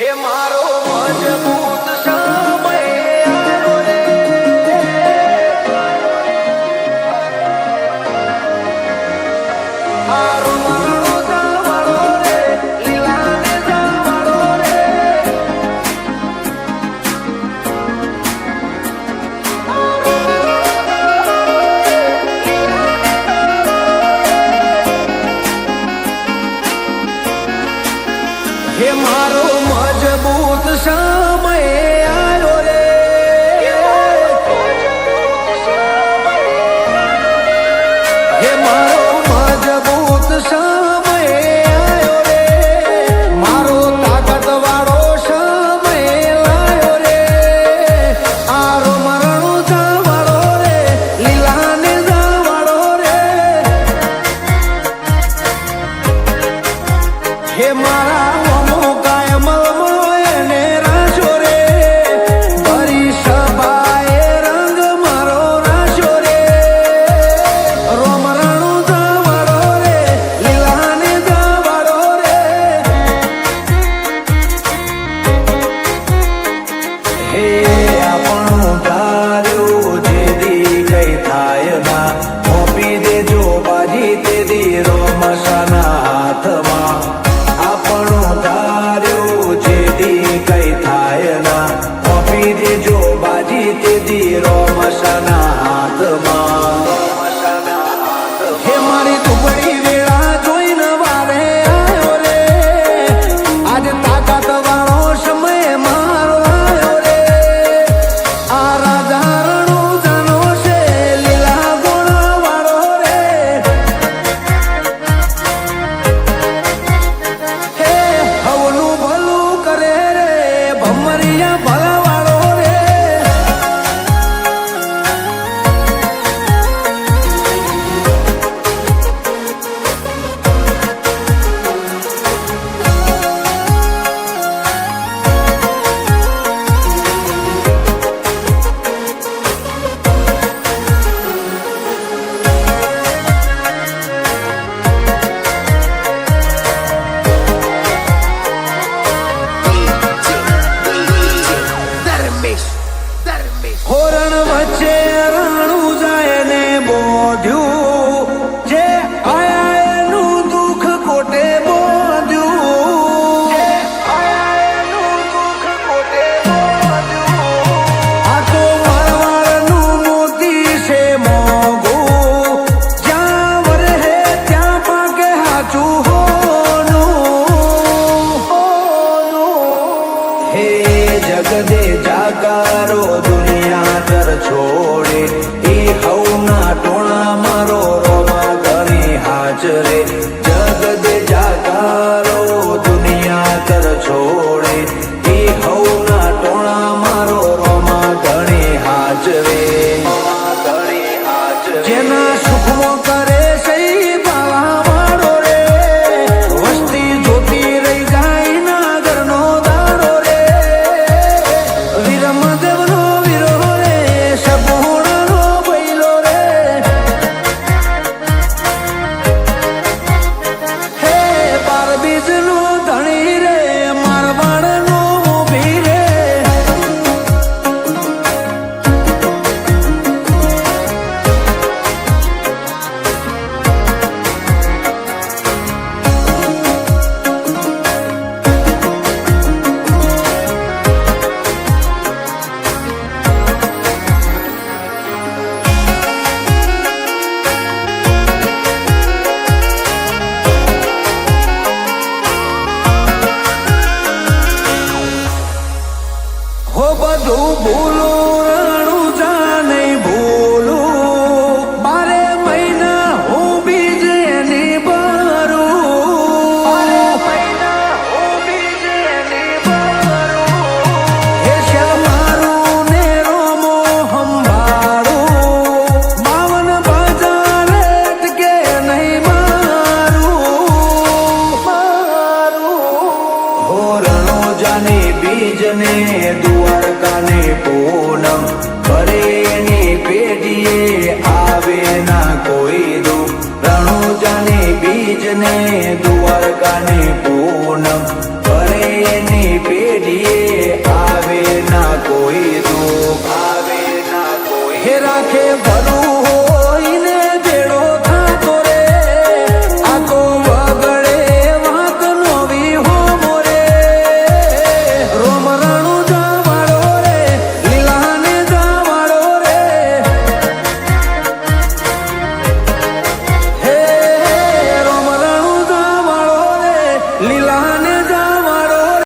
હે મારો મજબૂત સમય આવ્યો રે, મારો મારો જાવાળો રે, લીલાને જાવાળો રે, હે મારો મજબૂત સમય આવ્યો રે, હે મારો મજબૂત સમય આવ્યો રે, મારો તાકાત વાળો સમય લાયો રે, આરો મરણો જાવાળો રે, લીલાને જાવાળો રે, હે મારા હે મારી ટુકડી વેળા જોઈને વારે આવ્યો રે, આજે તાકાત વાળો સમય મારો આવ્યો રે, આ રાજા રણો જાનો છે, લીલા ગોળા વાળો રે, હે હવનું ભલું કરે રે, ભમરિયા ભલા વાળો રે, હોરણ વચ્ચે રાણું જાય ને બોધ્યું, જે આયા એનું દુઃખ કોટે બોધ્યું, આ તો વરવાળનું મોતી છે મોંઘું, જ્યાં વરહે ત્યાં પાકે હાચું હોનું, હે જગદે જાકારો છોડે એ હવના ટોણા મારો રોમા ઘણી હાજરે, જગદે જાકારો દુનિયા કર છોડે એ હવના ટોણા મારો રોમા ઘણી હાજરે, જેના સુખમો કરે સહી પાવા વાળો રે, વસ્તી જોતી રહી જાય ના ઘરનો દાડો રે, વીરમદેવનો બધું ભૂલું રાણું જા નહીં ભૂલું, 12 મહિના હું બીજ એની ભરું, 12 મહિના હું બીજ એની ભરું, હે શા મારું ને રોમો સંભાળું, 52 બજાર અટકે નહીં મારું, હો રણો જાને બીજ ને દ્વારકાને પૂનમ ભરે એની પેઢીએ આવે ના કોઈ દુઃખ, રણુજાને બીજને દ્વારકાને પૂનમ ભરે એની પેઢીએ પેઢીએ આવે ના કોઈ દુઃખ આવે ના કોઈ હે રાખે ભલું હોય ને